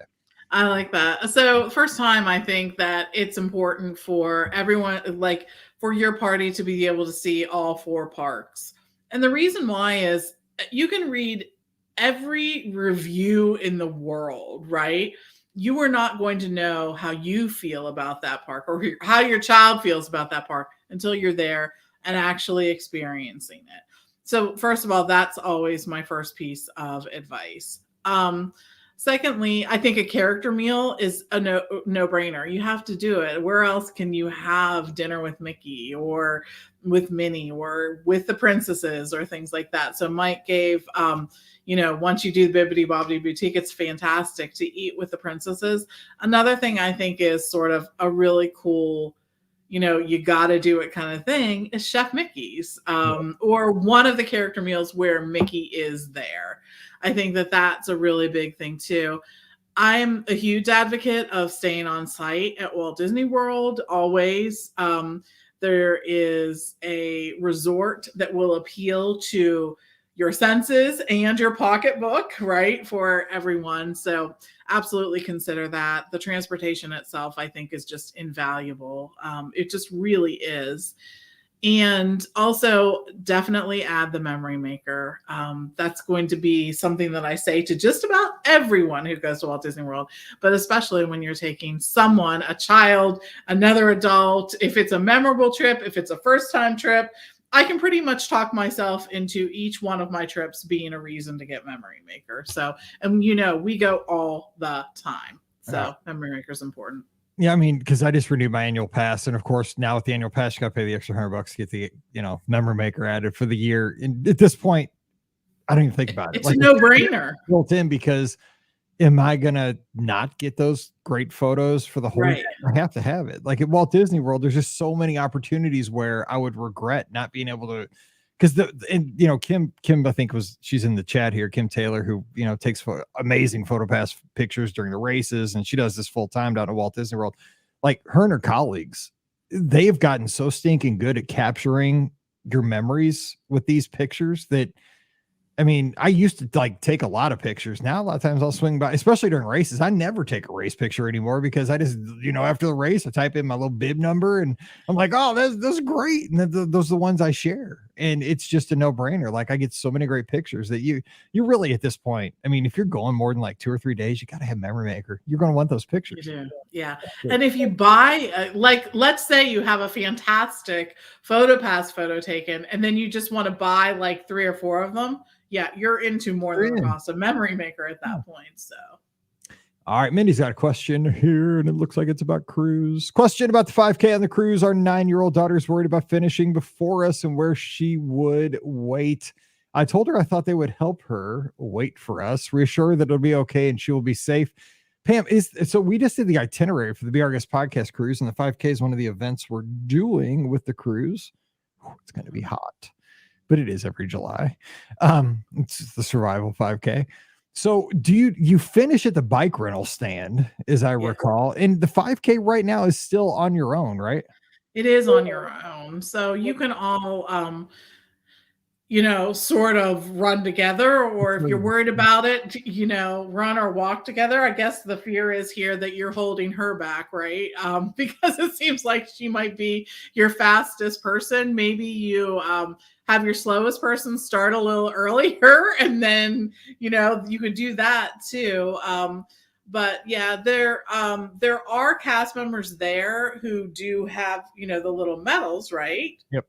I like that. So first time, I think that it's important for everyone, like for your party to be able to see all 4 parks. And the reason why is you can read every review in the world, right? You are not going to know how you feel about that park or how your child feels about that park until you're there and actually experiencing it. So first of all, that's always my first piece of advice. Secondly, I think a character meal is a no-brainer. You have to do it. Where else can you have dinner with Mickey or with Minnie or with the princesses or things like that? So Mike gave, once you do the Bibbidi Bobbidi Boutique, it's fantastic to eat with the princesses. Another thing I think is sort of a really cool, you got to do it kind of thing is Chef Mickey's or one of the character meals where Mickey is there. I think that that's a really big thing too. I'm a huge advocate of staying on site at Walt Disney World always. There is a resort that will appeal to your senses and your pocketbook, right, for everyone. So absolutely consider that. The transportation itself, I think, is just invaluable. It just really is. And also definitely add the memory maker. That's going to be something that I say to just about everyone who goes to Walt Disney World, but especially when you're taking someone, a child, another adult, if it's a memorable trip, if it's a first time trip, I can pretty much talk myself into each one of my trips being a reason to get memory maker. So, and we go all the time. So memory maker is important. Yeah, I mean, because I just renewed my annual pass, and of course, now with the annual pass, you got to pay the extra $100 to get the memory maker added for the year. And at this point, I don't even think about it. It's like, a no-brainer. Built in because am I gonna not get those great photos for the whole year? I have to have it. Like at Walt Disney World, there's just so many opportunities where I would regret not being able to. Because Kim, I think she's in the chat here. Kim Taylor, who takes amazing PhotoPass pictures during the races, and she does this full time down at Walt Disney World. Like her and her colleagues, they have gotten so stinking good at capturing your memories with these pictures that, I mean, I used to like take a lot of pictures. Now a lot of times I'll swing by, especially during races. I never take a race picture anymore because I just, after the race, I type in my little bib number and I'm like, oh, that's great. And then those are the ones I share. and it's just a no-brainer. Like I get so many great pictures that you really at this point, I mean, if you're going more than like 2 or 3 days, you got to have Memory Maker. You're going to want those pictures. You do. Yeah. And if you buy, like, let's say you have a fantastic PhotoPass photo taken, and then you just want to buy like 3 or 4 of them. Yeah, you're into more than the cost of Memory Maker at that point. So. All right, Mindy's got a question here, and it looks like it's about cruise. Question about the 5K on the cruise. Our 9-year-old daughter is worried about finishing before us and where she would wait. I told her I thought they would help her wait for us, reassure her that it'll be okay and she will be safe. Pam, so we just did the itinerary for the Be Our Guest podcast cruise, and the 5K is one of the events we're doing with the cruise. It's going to be hot, but it is every July. It's the survival 5K. So do you finish at the bike rental stand, as I recall, and the 5K right now is still on your own, right? It is on your own. So you can all, sort of run together, or if you're worried about it, run or walk together. I guess the fear is here that you're holding her back, right? Because it seems like she might be your fastest person. Maybe you have your slowest person start a little earlier, and then, you could do that too. But yeah, there are cast members there who do have, the little medals, right? Yep.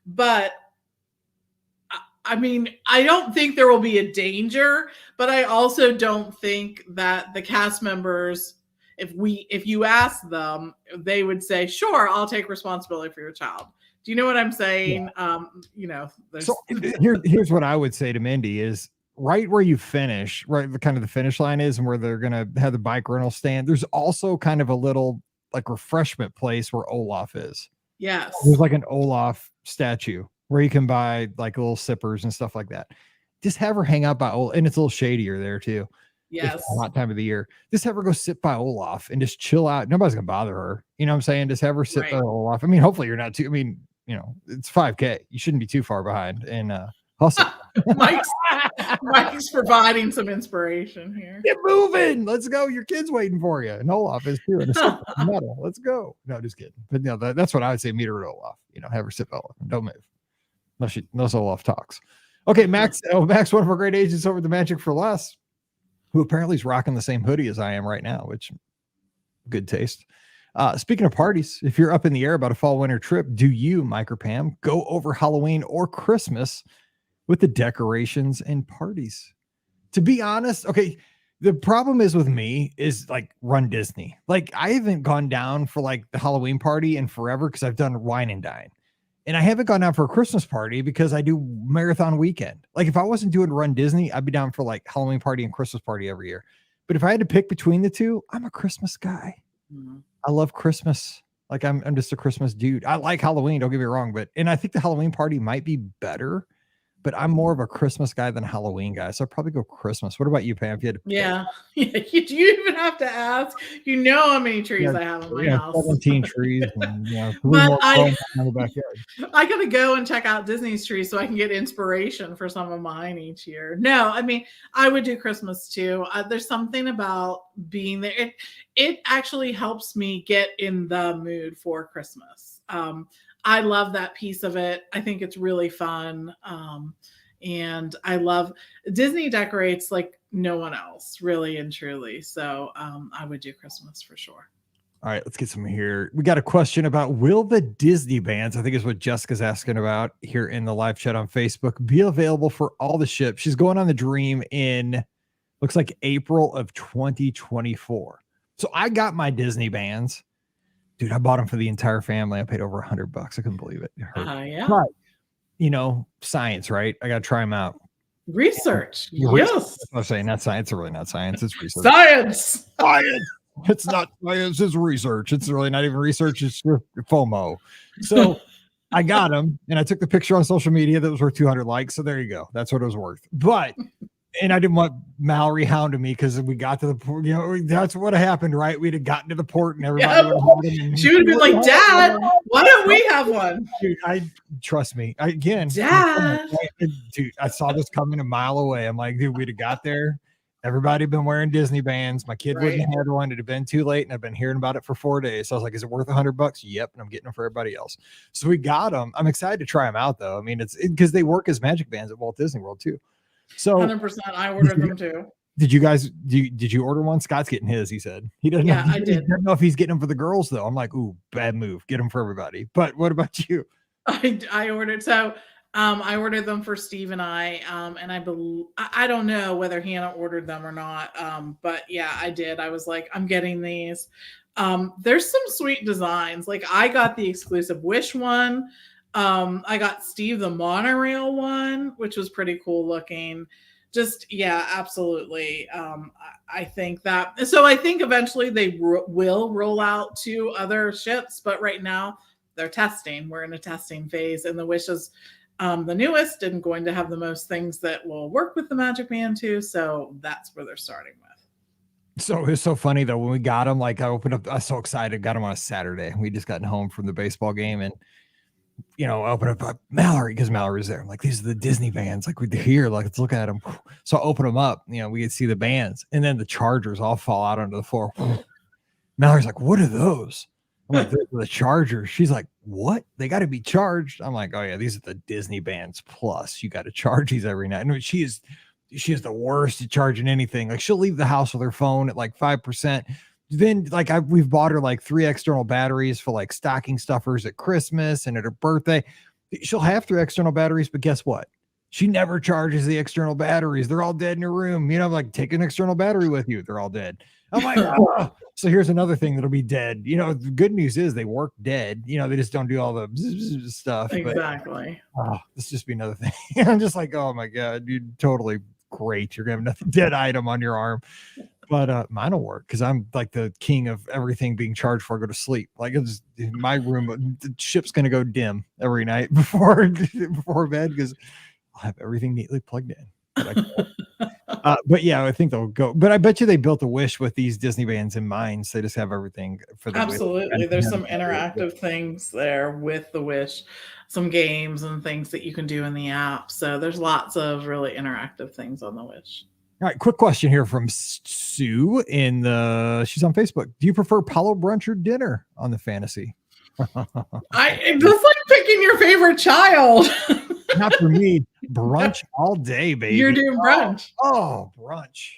But I mean, I don't think there will be a danger, but I also don't think that the cast members, if you ask them, they would say, sure, I'll take responsibility for your child. Do you know what I'm saying? Yeah. So here's what I would say to Mindy is right where you finish, right, the kind of the finish line is, and where they're going to have the bike rental stand. There's also kind of a little like refreshment place where Olaf is. Yes. There's like an Olaf statue where you can buy like little sippers and stuff like that. Just have her hang out by Olaf, and it's a little shadier there too. Yes. It's a hot time of the year. Just have her go sit by Olaf and just chill out. Nobody's gonna bother her. You know what I'm saying? Just have her sit by Olaf. I mean, hopefully you're not too, I mean, it's 5K. You shouldn't be too far behind. And hustle. Mike's providing some inspiration here. Get moving. Let's go. Your kid's waiting for you. And Olaf is too. Metal. Let's go. No, just kidding. But that's what I would say. Meet her at Olaf. Have her sit by Olaf and don't move. Unless Olaf talks. Okay, Max, one of our great agents over at the Magic for Less, who apparently is rocking the same hoodie as I am right now, which good taste. Speaking of parties, if you're up in the air about a fall winter trip, do you, Mike or Pam, go over Halloween or Christmas with the decorations and parties? To be honest, okay, the problem is with me is like Run Disney. Like I haven't gone down for like the Halloween party in forever because I've done Wine and Dine. And I haven't gone down for a Christmas party because I do marathon weekend. Like if I wasn't doing Run Disney, I'd be down for like Halloween party and Christmas party every year. But if I had to pick between the two, I'm a Christmas guy. Mm-hmm. I love Christmas. Like I'm just a Christmas dude. I like Halloween, don't get me wrong, and I think the Halloween party might be better, but I'm more of a Christmas guy than a Halloween guy. So I'd probably go Christmas. What about you, Pam? If you had to yeah. Do you even have to ask? How many trees I have in my house. 17 trees. And, but I gotta go and check out Disney's trees so I can get inspiration for some of mine each year. No, I mean, I would do Christmas too. There's something about being there. It actually helps me get in the mood for Christmas. I love that piece of it. I think it's really fun. And I love Disney decorates like no one else, really and truly. So I would do Christmas for sure. All right, let's get some here. We got a question about will the Disney bands, I think is what Jessica's asking about here in the live chat on Facebook, be available for all the ships? She's going on the Dream in, looks like April of 2024. So I got my Disney bands. Dude, I bought them for the entire family. I paid over $100. I couldn't believe it. Yeah. But, science, right? I got to try them out. Research. Yes. I'm saying not science. It's really not science. It's research. Science. It's not science. It's research. It's really not even research. It's your FOMO. So I got them and I took the picture on social media that was worth 200 likes. So there you go. That's what it was worth. But and I didn't want Mallory hounding me because we got to the port. That's what happened, right? We'd have gotten to the port and everybody would have she would have been like, Dad, why don't we have one? Dude, trust me. Dad. Dude, I saw this coming a mile away. I'm like, dude, we'd have got there Everybody been wearing Disney bands. My kid wouldn't Right. have had one. It had been too late, and I've been hearing about it for 4 days. So I was like, "Is it worth $100?" Yep, and I'm getting them for everybody else. So we got them. I'm excited to try them out, though. I mean, it's because they work as magic bands at Walt Disney World too. So 100%. I ordered them too. did you guys did you order one? Scott's getting his. He said he doesn't know. Yeah, I He did. doesn't know if he's getting them for the girls though. I'm like, ooh, bad move. Get them for everybody. But what about you? I ordered I ordered them for Steve and and I don't know whether Hannah ordered them or not. But yeah, I did. I was like, I'm getting these. There's some sweet designs. Like I got the exclusive Wish one. I got Steve the monorail one, which was pretty cool looking. Just yeah, absolutely. I think that. So I think eventually they will roll out to other ships, but right now they're testing. We're in a testing phase, and the Wish is the newest and going to have the most things that will work with the Magic Band too. So that's where they're starting with. So it's so funny though when we got them. Like I opened up, I was so excited. Got them on a Saturday. We just gotten home from the baseball game, and I open up Mallory because Mallory's there. I'm like, these are the Disney bands. Like we're here. Like let's look at them. So I open them up. We could see the bands, and then the chargers all fall out onto the floor. Mallory's like, "What are those?" I'm like, "Those are the chargers." She's like, "What? They got to be charged." I'm like, "Oh yeah, these are the Disney bands plus. You got to charge these every night." And she is the worst at charging anything. Like she'll leave the house with her phone at like 5%. Then like we've bought her like 3 external batteries for like stocking stuffers at Christmas and at her birthday. She'll have 3 external batteries, but guess what? She never charges the external batteries. They're all dead in her room. I'm like, take an external battery with you. They're all dead. I'm like, oh. So here's another thing that'll be dead. The good news is they work dead. They just don't do all the stuff. Exactly. But, this just be another thing. I'm just like, oh my God, dude, totally great. You're gonna have nothing dead item on your arm. But mine will work because I'm like the king of everything being charged before I go to sleep. Like it's in my room, the ship's gonna go dim every night before bed because I'll have everything neatly plugged in. But yeah, I think they'll go. But I bet you they built a Wish with these Disney bands in mind. So they just have everything for the Absolutely. Wish. There's some interactive things there with the Wish, some games and things that you can do in the app. So there's lots of really interactive things on the Wish. All right, quick question here from Sue she's on Facebook. Do you prefer Palo brunch or dinner on the Fantasy? That's like picking your favorite child. Not for me. Brunch all day, baby. You're doing brunch. Oh, brunch.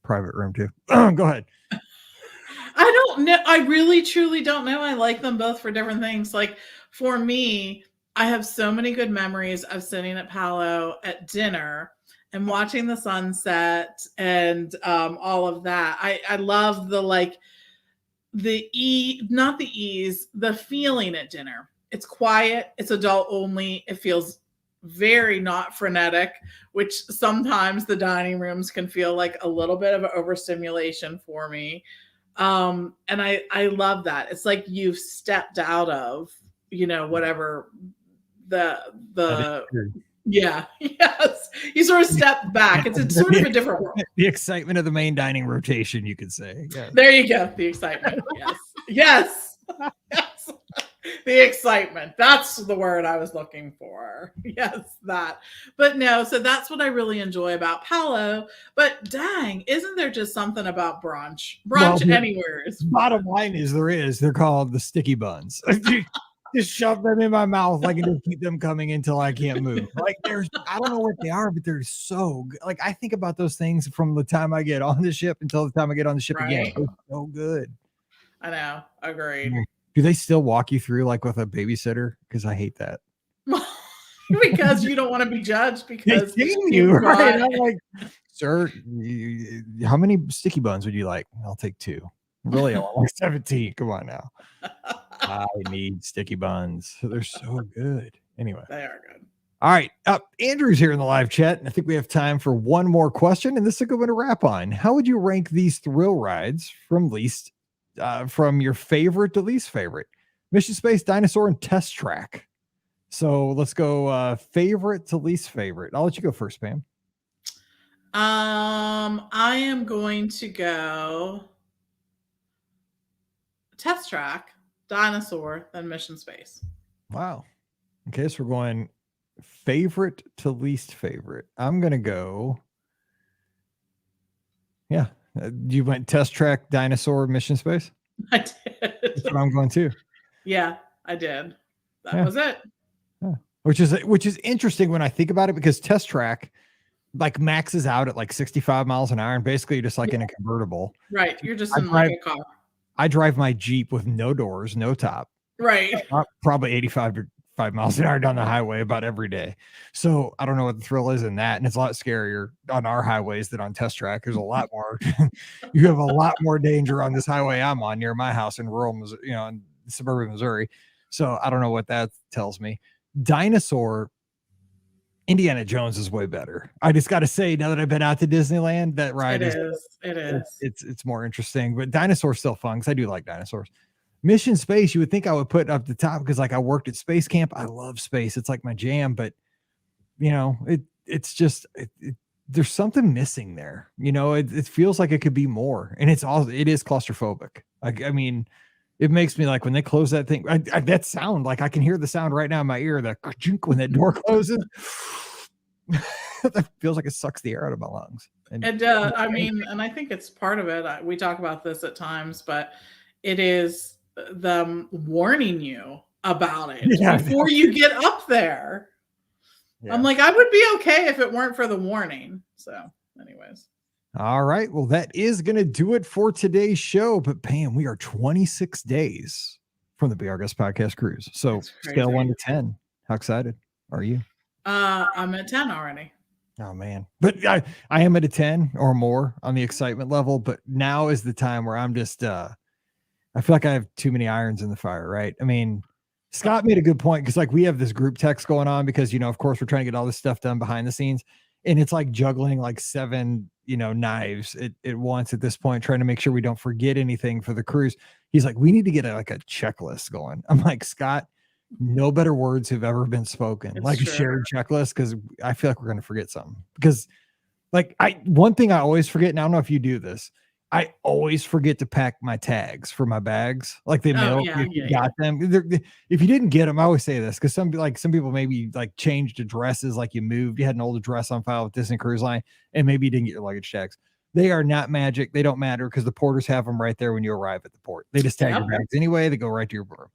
Private room too. Go ahead. I don't know. I really truly don't know. I like them both for different things. Like for me, I have so many good memories of sitting at Palo at dinner and watching the sunset and all of that. I love not the ease, the feeling at dinner. It's quiet, it's adult only, it feels very not frenetic, which sometimes the dining rooms can feel like a little bit of an overstimulation for me. And I love that. It's like you've stepped out of, whatever the yeah, yes. You sort of step back. It's sort of a different world. The excitement of the main dining rotation, you could say. Yeah. There you go. The excitement. Yes. Yes. Yes. The excitement. That's the word I was looking for. Yes, that. But no, so that's what I really enjoy about Palo. But dang, isn't there just something about brunch? Brunch anywhere. Bottom line is they're called the sticky buns. Just shove them in my mouth and just keep them coming until I can't move. Like I don't know what they are, but they're so good. Like I think about those things from the time I get on the ship until the time I get on the ship again. They're so good. I know. Agreed. Do they still walk you through like with a babysitter? Because I hate that. Because you don't want to be judged because you right. I'm like, sir, how many sticky buns would you like? I'll take 2. Really, I want like 17. Come on now. I need sticky buns. They're so good. Anyway, they are good. All right. Andrew's here in the live chat. And I think we have time for one more question. And this is a good one to wrap on. How would you rank these thrill rides from your favorite to least favorite? Mission Space, Dinosaur, and Test Track. So let's go favorite to least favorite. I'll let you go first, Pam. I am going to go Test Track, Dinosaur, then Mission Space. Wow. Okay, so we're going favorite to least favorite. I'm going to go Yeah. You went test track dinosaur mission space? I did. That's what I'm going to. Yeah, I did. That Yeah. was it. Yeah. Which is interesting when I think about it, because test track like maxes out at like 65 miles an hour, and basically you're just like in a convertible. Right. You're just in like a car. I drive my Jeep with no doors, no top. Right. Probably 85 to 5 miles an hour down the highway about every day. So I don't know what the thrill is in that. And it's a lot scarier on our highways than on test track. There's a lot more, you have a lot more danger on this highway I'm on near my house in rural Missouri, in suburban Missouri. So I don't know what that tells me. Dinosaur, Indiana Jones is way better. I just got to say, now that I've been out to Disneyland, that ride It is. It's more interesting, but dinosaurs still fun because I do like dinosaurs. Mission Space, you would think I would put up the top because like I worked at space camp. I love space. It's like my jam, but it's just there's something missing there. It feels like it could be more, and it is claustrophobic. I mean, it makes me like when they close that thing, that sound, like I can hear the sound right now in my ear, the when that door closes. That feels like it sucks the air out of my lungs. I mean, and I think it's part of it. We talk about this at times, but it is them warning you about it before you get up there. Yeah. I'm like, I would be okay if it weren't for the warning. So anyways. All right. Well, that is going to do it for today's show. But Pam, we are 26 days from the Be Our Guest podcast cruise. So scale 1 to 10. How excited are you? I'm at 10 already. Oh man. But I am at a 10 or more on the excitement level. But now is the time where I'm just I feel like I have too many irons in the fire, right? I mean, Scott made a good point because like we have this group text going on because, of course we're trying to get all this stuff done behind the scenes, and it's like juggling like 7, knives at once at this point, trying to make sure we don't forget anything for the cruise. He's like, we need to get a checklist going. I'm like, Scott, no better words have ever been spoken. It's like true. A shared checklist, because I feel like we're going to forget something. Because like one thing I always forget, and I don't know if you do this, I always forget to pack my tags for my bags. Like they mail if you got them. If you didn't get them, I always say this because some people maybe like changed addresses, like you moved, you had an old address on file with Disney Cruise Line, and maybe you didn't get your luggage tags. They are not magic. They don't matter because the porters have them right there when you arrive at the port. They just tag your bags anyway. They go right to your room.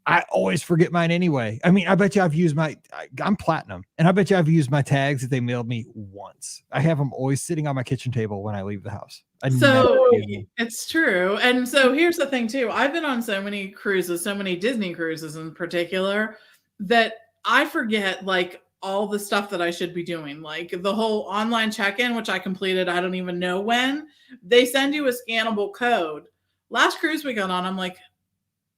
I always forget mine anyway. I mean, I bet you I've used I'm platinum, and I bet you I've used my tags that they mailed me once. I have them always sitting on my kitchen table when I leave the house. So it's true. And so here's the thing too. I've been on so many cruises, so many Disney cruises in particular, that I forget like all the stuff that I should be doing. Like the whole online check-in, which I completed, I don't even know when. They send you a scannable code. Last cruise we got on, I'm like,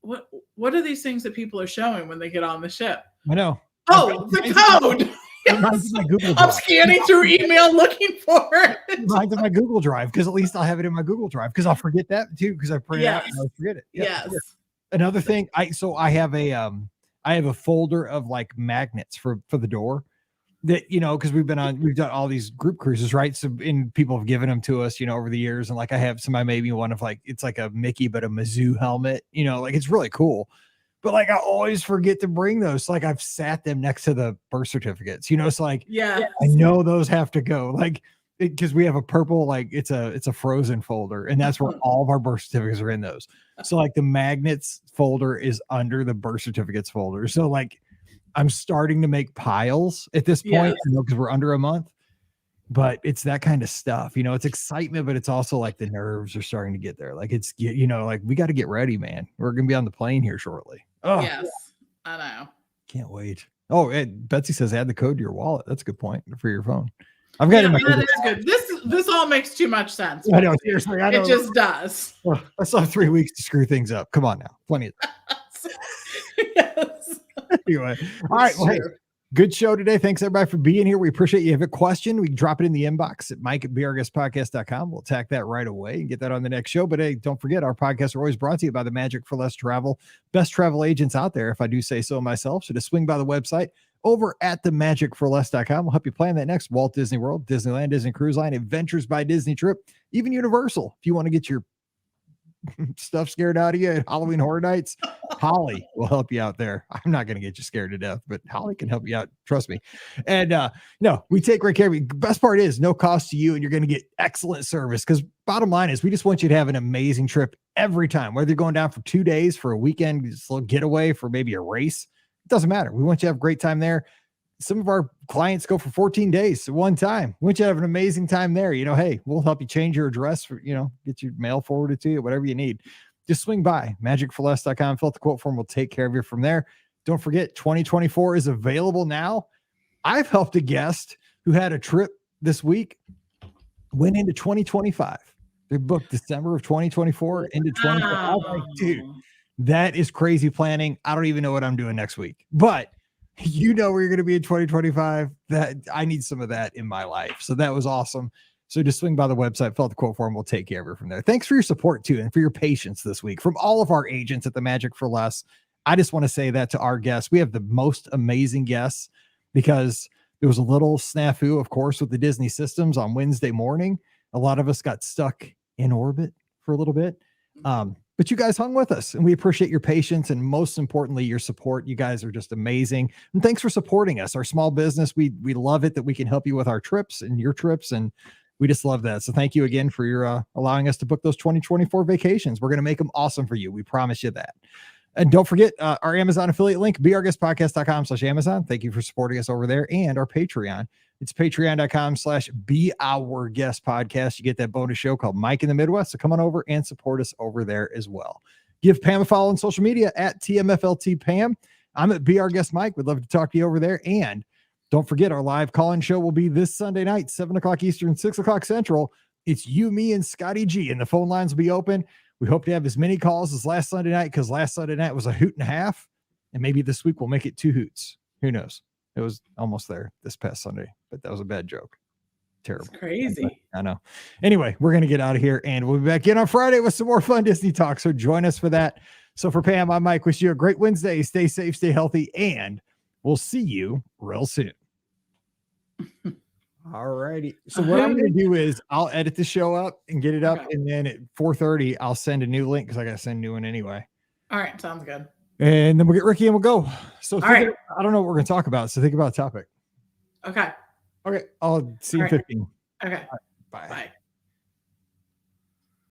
what are these things that people are showing when they get on the ship? I know. Oh, the code. Yes. I'm scanning through email looking for it. Mine's in my Google Drive, because at least I'll have it in my Google Drive, because I'll forget that too, because I print it out and I'll forget it. Yes. Another thing, I have a folder of like magnets for the door that, because we've done all these group cruises, right? So people have given them to us, over the years. And like I have somebody made me one of like, it's like a Mickey, but a Mizzou helmet, like it's really cool. But like I always forget to bring those. So, like I've sat them next to the birth certificates, so like I know those have to go. Like because we have a purple, like it's a frozen folder, and that's where all of our birth certificates are in those. So like the magnets folder is under the birth certificates folder. So like I'm starting to make piles at this point, because we're under a month. But it's that kind of stuff, it's excitement, but it's also like the nerves are starting to get there. Like it's, like we got to get ready, man. We're going to be on the plane here shortly. Oh, yes, I know. Can't wait. Oh, Betsy says add the code to your wallet. That's a good point for your phone. I've got it. That is good. This all makes too much sense. I know. Seriously. It just does. Well, I still have 3 weeks to screw things up. Come on now. Plenty of time. Yes. Anyway. All right. Well, hey, good show today. Thanks everybody for being here. We appreciate you. Have a question, we can drop it in the inbox at mike@beourguestpodcast.com. We'll attack that right away and get that on the next show. But hey, don't forget, our podcasts are always brought to you by the Magic for Less Travel, best travel agents out there, if I do say so myself. So to swing by the website over at themagicforless.com. We'll help you plan that next Walt Disney World, Disneyland, Disney Cruise Line, Adventures by Disney trip, even Universal. If you want to get your stuff scared out of you at Halloween Horror Nights, Holly will help you out there. I'm not going to get you scared to death, but Holly can help you out. Trust me. And no, we take great care of you. Best part is no cost to you, and you're going to get excellent service, because bottom line is we just want you to have an amazing trip every time, whether you're going down for 2 days for a weekend, just a little getaway for maybe a race. It doesn't matter. We want you to have a great time there. Some of our clients go for 14 days at one time. We want you to have an amazing time there. Hey, we'll help you change your address for, get your mail forwarded to you, whatever you need. Just swing by magicforless.com, fill out the quote form. We'll take care of you from there. Don't forget, 2024 is available now. I've helped a guest who had a trip this week, went into 2025. They booked December of 2024 into 2025. I'm like, dude, that is crazy planning. I don't even know what I'm doing next week, but where you're going to be in 2025. That I need some of that in my life. So that was awesome. So just swing by the website, fill out the quote form. We'll take care of it from there. Thanks for your support too, and for your patience this week from all of our agents at the Magic for Less. I just want to say that to our guests. We have the most amazing guests, because there was a little snafu, of course, with the Disney systems on Wednesday morning. A lot of us got stuck in orbit for a little bit. But you guys hung with us, and we appreciate your patience, and most importantly, your support. You guys are just amazing. And thanks for supporting us, our small business. We love it that we can help you with our trips and your trips, and we just love that. So thank you again for your allowing us to book those 2024 vacations. We're going to make them awesome for you. We promise you that. And don't forget our Amazon affiliate link, beourguestpodcast.com/Amazon. Thank you for supporting us over there, and our Patreon. It's patreon.com/beourguestpodcast. You get that bonus show called Mike in the Midwest. So come on over and support us over there as well. Give Pam a follow on social media at TMFLT Pam. I'm at Be Our Guest Mike. We'd love to talk to you over there. And don't forget, our live call-in show will be this Sunday night, 7 o'clock Eastern, 6 o'clock Central. It's you, me, and Scotty G, and the phone lines will be open. We hope to have as many calls as last Sunday night, because last Sunday night was a hoot and a half, and maybe this week we'll make it 2 hoots. Who knows? It was almost there this past Sunday, but that was a bad joke. Terrible. It's crazy. I know. Anyway, we're going to get out of here, and we'll be back in on Friday with some more fun Disney talk. So join us for that. So for Pam, I'm Mike. Wish you a great Wednesday. Stay safe, stay healthy, and we'll see you real soon. All righty. So what I'm going to do is I'll edit the show up and get it up. Okay. And then at 4:30, I'll send a new link, because I got to send a new one anyway. All right. Sounds good. And then we'll get Ricky and we'll go. So I don't know what we're going to talk about. So think about a topic. Okay. Okay. I'll see you in 15. Okay. Right. Bye. Bye.